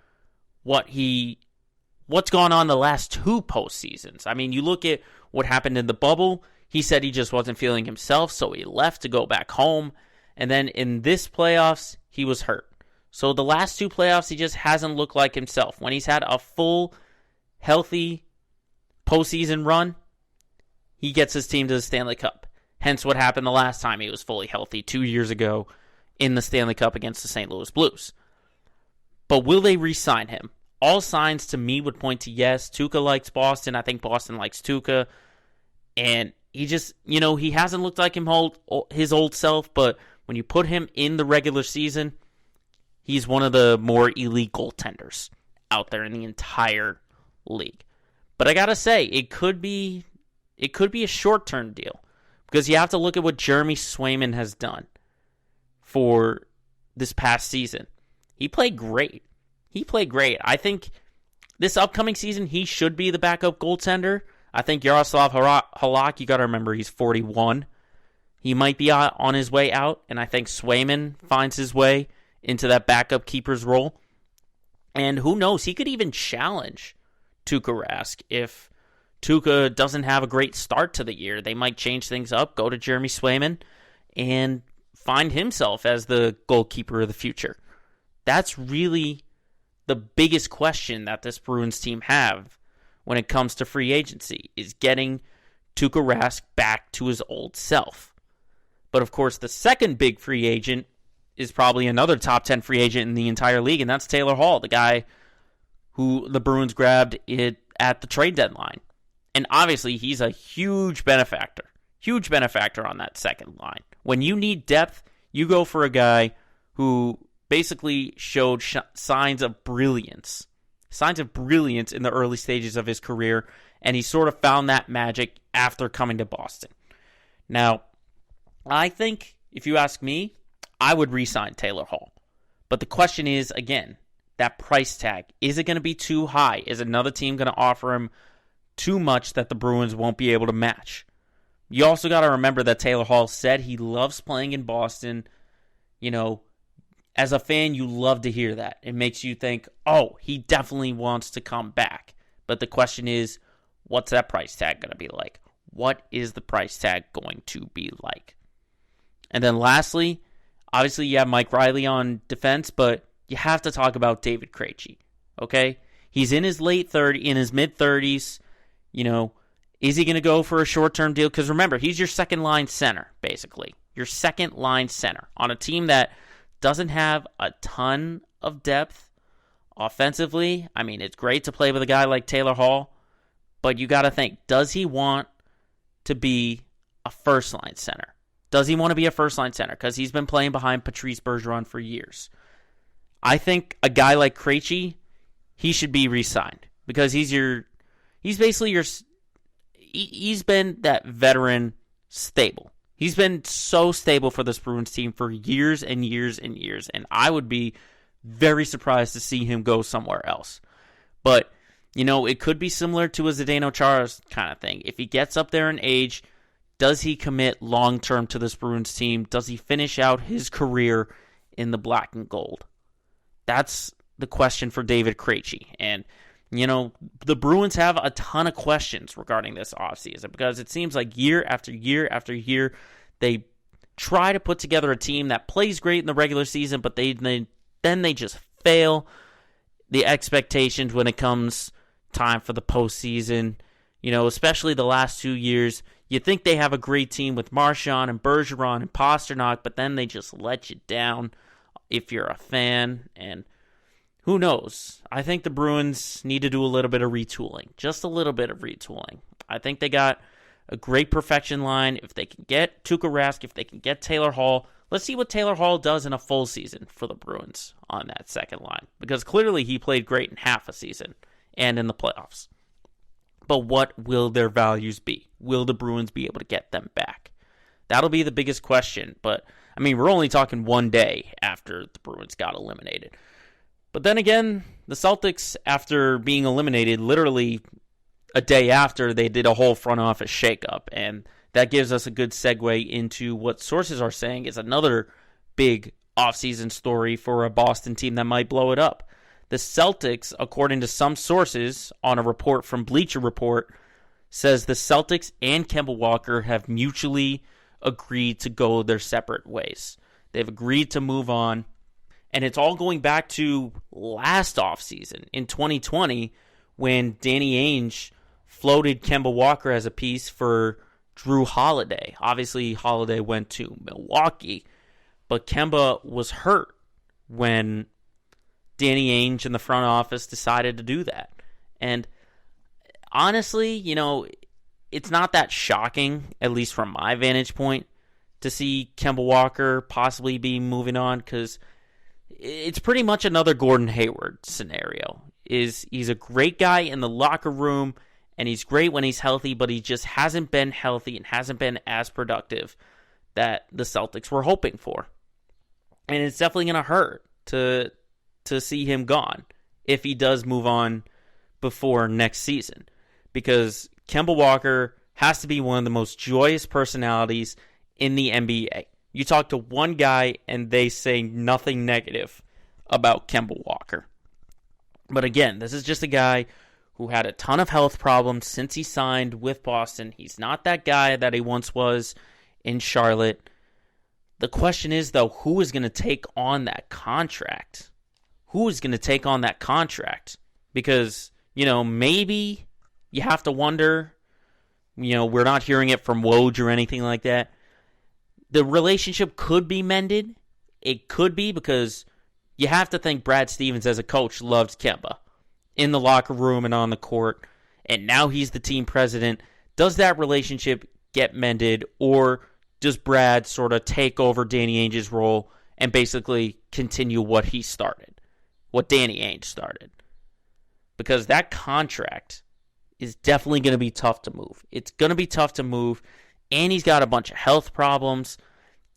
what's gone on the last two postseasons. I mean, you look at what happened in the bubble. He said he just wasn't feeling himself, so he left to go back home. And then in this playoffs, he was hurt. So the last two playoffs, he just hasn't looked like himself. When he's had a full, healthy postseason run, he gets his team to the Stanley Cup. Hence what happened the last time he was fully healthy 2 years ago in the Stanley Cup against the St. Louis Blues. But will they re-sign him? All signs to me would point to yes. Tuukka likes Boston. I think Boston likes Tuukka. And he just, he hasn't looked like his old self, but when you put him in the regular season, he's one of the more elite goaltenders out there in the entire league. But I gotta say, it could be a short-term deal, because you have to look at what Jeremy Swayman has done for this past season. He played great. I think this upcoming season, he should be the backup goaltender. I think Yaroslav Halak, you got to remember, he's 41. He might be on his way out, and I think Swayman finds his way into that backup keeper's role. And who knows, he could even challenge Tuukka Rask. If Tuukka doesn't have a great start to the year, they might change things up, go to Jeremy Swayman, and find himself as the goalkeeper of the future. That's really the biggest question that this Bruins team have when it comes to free agency, is getting Tuukka Rask back to his old self. But of course, the second big free agent is probably another top 10 free agent in the entire league, and that's Taylor Hall, the guy who the Bruins grabbed at the trade deadline. And obviously, he's a huge benefactor on that second line. When you need depth, you go for a guy who basically showed signs of brilliance in the early stages of his career, and he sort of found that magic after coming to Boston. Now, I think, if you ask me, I would re-sign Taylor Hall. But the question is, again, that price tag. Is it going to be too high? Is another team going to offer him too much that the Bruins won't be able to match? You also got to remember that Taylor Hall said he loves playing in Boston. As a fan, you love to hear that. It makes you think, oh, he definitely wants to come back. But the question is, what's that price tag going to be like? What is the price tag going to be like? And then lastly, obviously you have Mike Riley on defense, but you have to talk about David Krejci, okay? He's in his mid-30s. Is he going to go for a short-term deal? Because remember, he's your second-line center, basically. Your second-line center on a team that doesn't have a ton of depth offensively. I mean, it's great to play with a guy like Taylor Hall, but you got to think, does he want to be a first-line center? Does he want to be a first-line center? Because he's been playing behind Patrice Bergeron for years. I think a guy like Krejci, he should be re-signed, because he's been that veteran stable. He's been so stable for this Bruins team for years and years and years, and I would be very surprised to see him go somewhere else. But, it could be similar to a Zdeno Chara kind of thing. If he gets up there in age, Does he commit long-term to this Bruins team? Does he finish out his career in the black and gold? That's the question for David Krejci. And, the Bruins have a ton of questions regarding this offseason because it seems like year after year after year, they try to put together a team that plays great in the regular season, but then they just fail the expectations when it comes time for the postseason. Especially the last 2 years, you think they have a great team with Marchand and Bergeron and Pasternak, but then they just let you down if you're a fan. And who knows? I think the Bruins need to do a little bit of retooling. Just a little bit of retooling. I think they got a great perfection line. If they can get Tuukka Rask, if they can get Taylor Hall, let's see what Taylor Hall does in a full season for the Bruins on that second line. Because clearly he played great in half a season and in the playoffs. But what will their values be? Will the Bruins be able to get them back? That'll be the biggest question. But, we're only talking one day after the Bruins got eliminated. But then again, the Celtics, after being eliminated, literally a day after, they did a whole front office shakeup. And that gives us a good segue into what sources are saying is another big offseason story for a Boston team that might blow it up. The Celtics, according to some sources on a report from Bleacher Report, says the Celtics and Kemba Walker have mutually agreed to go their separate ways. They've agreed to move on. And it's all going back to last offseason in 2020 when Danny Ainge floated Kemba Walker as a piece for Drew Holiday. Obviously, Holiday went to Milwaukee, but Kemba was hurt when Danny Ainge in the front office decided to do that. And honestly, it's not that shocking, at least from my vantage point, to see Kemba Walker possibly be moving on because it's pretty much another Gordon Hayward scenario. He's a great guy in the locker room, and he's great when he's healthy, but he just hasn't been healthy and hasn't been as productive that the Celtics were hoping for. And it's definitely going to hurt to see him gone if he does move on before next season. Because Kemba Walker has to be one of the most joyous personalities in the NBA. You talk to one guy and they say nothing negative about Kemba Walker. But again, this is just a guy who had a ton of health problems since he signed with Boston. He's not that guy that he once was in Charlotte. The question is, though, who is going to take on that contract? Who is going to take on that contract? Because, maybe you have to wonder, we're not hearing it from Woj or anything like that. The relationship could be mended. It could be because you have to think Brad Stevens as a coach loved Kemba in the locker room and on the court, and now he's the team president. Does that relationship get mended, or does Brad sort of take over Danny Ainge's role and basically continue what he started, what Danny Ainge started? Because that contract is definitely going to be tough to move. It's going to be tough to move, and he's got a bunch of health problems.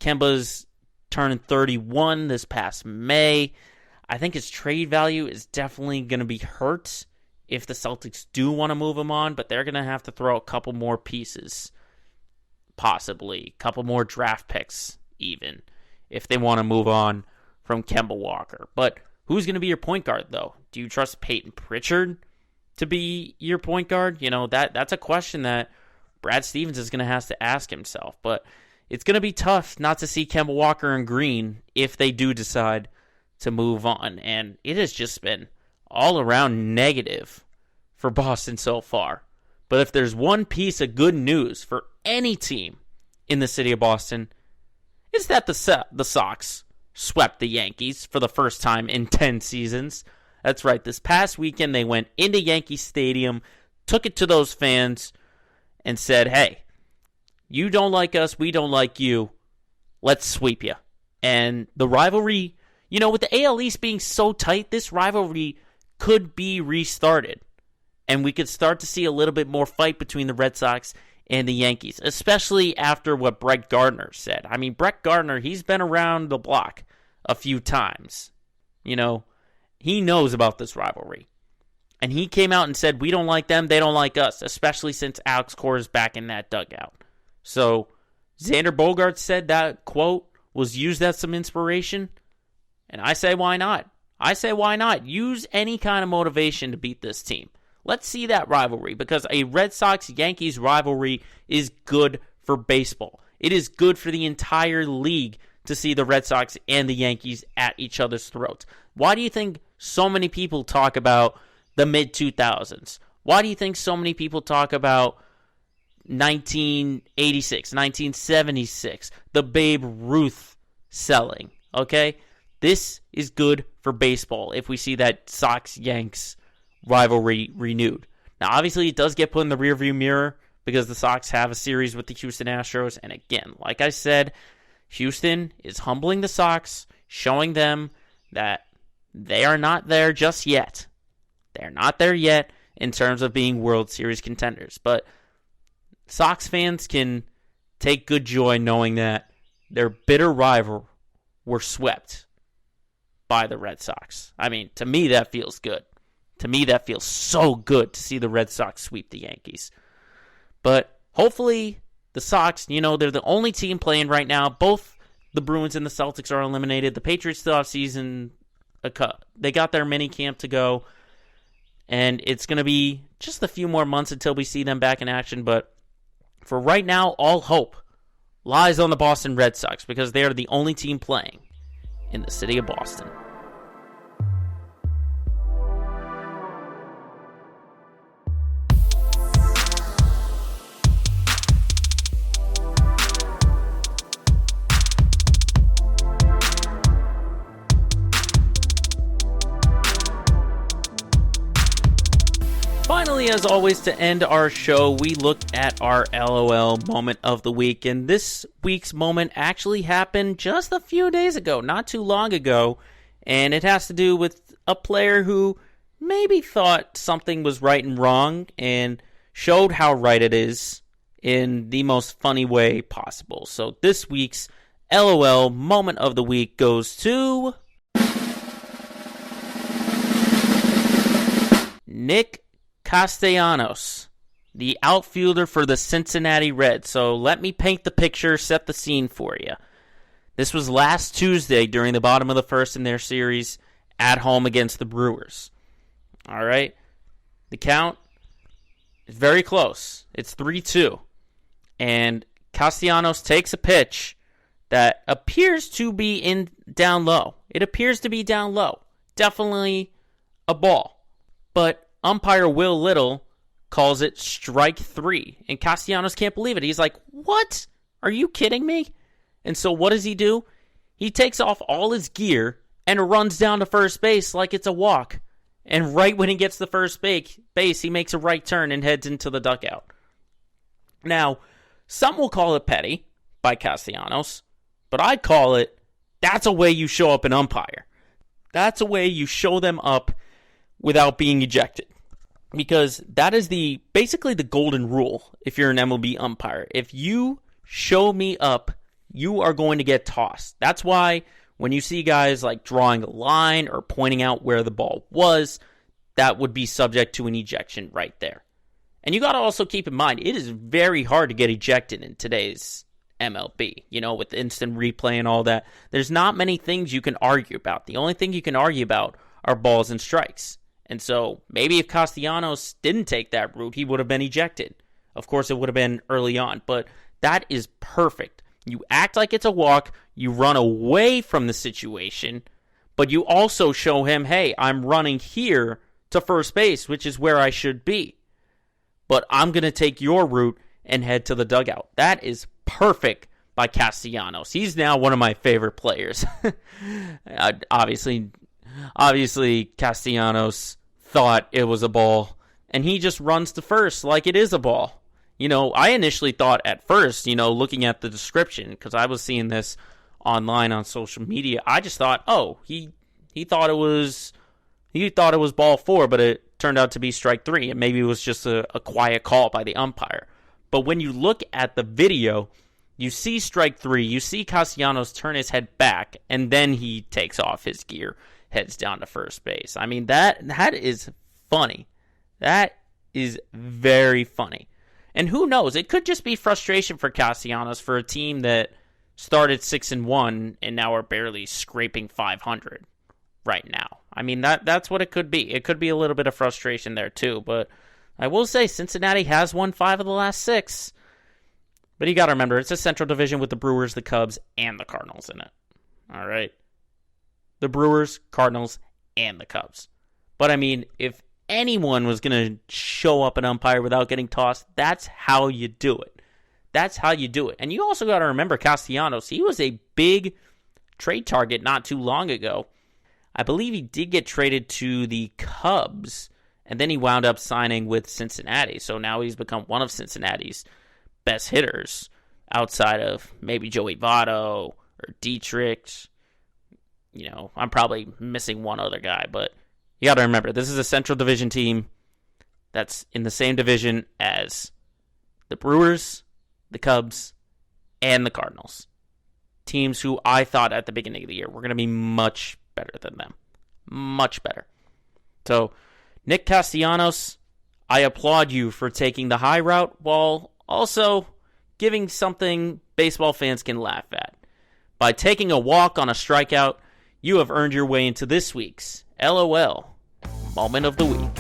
Kemba's turning 31 this past May. I think his trade value is definitely going to be hurt if the Celtics do want to move him on, but they're going to have to throw a couple more pieces, possibly a couple more draft picks even, if they want to move on from Kemba Walker. But who's going to be your point guard, though? Do you trust Peyton Pritchard to be your point guard? That's a question that Brad Stevens is going to have to ask himself. But it's going to be tough not to see Kemba Walker in green if they do decide to move on. And it has just been all around negative for Boston so far. But if there's one piece of good news for any team in the city of Boston, it's that the Sox swept the Yankees for the first time in 10 seasons. That's right. This past weekend, they went into Yankee Stadium, took it to those fans, and said, hey, you don't like us, we don't like you, let's sweep you. And the rivalry, with the AL East being so tight, this rivalry could be restarted. And we could start to see a little bit more fight between the Red Sox and the Yankees, especially after what Brett Gardner said. I mean, Brett Gardner, he's been around the block a few times. He knows about this rivalry. And he came out and said, we don't like them, they don't like us, especially since Alex Cora is back in that dugout. So Xander Bogaerts said that quote was used as some inspiration. And I say, why not? Why not? Use any kind of motivation to beat this team. Let's see that rivalry, because a Red Sox-Yankees rivalry is good for baseball. It is good for the entire league to see the Red Sox and the Yankees at each other's throats. Why do you think so many people talk about the mid-2000s? Why do you think so many people talk about 1986, 1976, the Babe Ruth selling? Okay? This is good for baseball if we see that Sox-Yanks rivalry renewed. Now, obviously, it does get put in the rearview mirror because the Sox have a series with the Houston Astros. And again, like I said, Houston is humbling the Sox, showing them that they are not there just yet. They're not there yet in terms of being World Series contenders. But Sox fans can take good joy knowing that their bitter rival were swept by the Red Sox. I mean, to me, that feels good. To me, that feels so good to see the Red Sox sweep the Yankees. But hopefully, the Sox, they're the only team playing right now. Both the Bruins and the Celtics are eliminated. The Patriots still have season. They got their mini camp to go. And it's going to be just a few more months until we see them back in action. But for right now, all hope lies on the Boston Red Sox because they are the only team playing in the city of Boston. Finally, as always, to end our show, we look at our LOL moment of the week. And this week's moment actually happened just a few days ago, not too long ago. And it has to do with a player who maybe thought something was right and wrong and showed how right it is in the most funny way possible. So this week's LOL moment of the week goes to Nick Castellanos, the outfielder for the Cincinnati Reds. So let me paint the picture, set the scene for you. This was last Tuesday during the bottom of the first in their series at home against the Brewers. All right. The count is very close. It's 3-2. And Castellanos takes a pitch that appears to be down low. It appears to be down low. Definitely a ball. But umpire Will Little calls it strike 3. And Castellanos can't believe it. He's like, what? Are you kidding me? And so what does he do? He takes off all his gear and runs down to first base like it's a walk. And right when he gets to first base, he makes a right turn and heads into the dugout. Now, some will call it petty by Castellanos, but I'd call it, that's a way you show up an umpire. That's a way you show them up without being ejected. Because that is basically the golden rule if you're an MLB umpire. If you show me up, you are going to get tossed. That's why when you see guys like drawing a line or pointing out where the ball was, that would be subject to an ejection right there. And you got to also keep in mind, it is very hard to get ejected in today's MLB, with instant replay and all that. There's not many things you can argue about. The only thing you can argue about are balls and strikes. And so maybe if Castellanos didn't take that route, he would have been ejected. Of course, it would have been early on, but that is perfect. You act like it's a walk, you run away from the situation, but you also show him, hey, I'm running here to first base, which is where I should be. But I'm going to take your route and head to the dugout. That is perfect by Castellanos. He's now one of my favorite players. Obviously, Castellanos thought it was a ball, and he just runs to first like it is a ball. I initially thought at first, looking at the description, because I was seeing this online on social media, I just thought, oh, he thought it was ball 4, but it turned out to be strike 3, and maybe it was just a quiet call by the umpire. But when you look at the video, you see strike 3, you see Castellanos turn his head back, and then he takes off his gear, heads down to first base. I mean, that is funny. That is very funny. And who knows? It could just be frustration for Castellanos for a team that started 6-1 and now are barely scraping 500 right now. I mean, that's what it could be. It could be a little bit of frustration there too. But I will say Cincinnati has won 5 of the last 6. But you got to remember, it's a Central Division with the Brewers, the Cubs, and the Cardinals in it. All right? The Brewers, Cardinals, and the Cubs. But I mean, if anyone was going to show up an umpire without getting tossed, that's how you do it. That's how you do it. And you also got to remember Castellanos. He was a big trade target not too long ago. I believe he did get traded to the Cubs, and then he wound up signing with Cincinnati. So now he's become one of Cincinnati's best hitters outside of maybe Joey Votto or Dietrich. You know, I'm probably missing one other guy, but you got to remember, this is a Central Division team that's in the same division as the Brewers, the Cubs, and the Cardinals. Teams who I thought at the beginning of the year were going to be much better than them. Much better. So, Nick Castellanos, I applaud you for taking the high route while also giving something baseball fans can laugh at. By taking a walk on a strikeout, you have earned your way into this week's LOL Moment of the Week.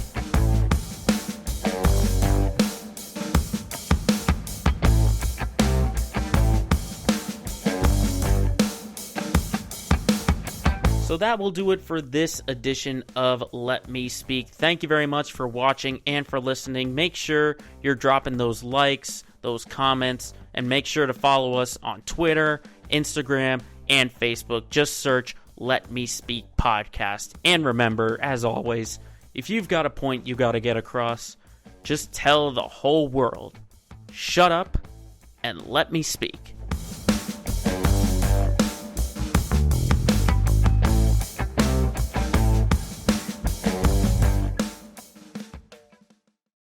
So that will do it for this edition of Let Me Speak. Thank you very much for watching and for listening. Make sure you're dropping those likes, those comments, and make sure to follow us on Twitter, Instagram, and Facebook. Just search Let Me Speak Podcast. And remember, as always, if you've got a point you got to get across, just tell the whole world, shut up and let me speak.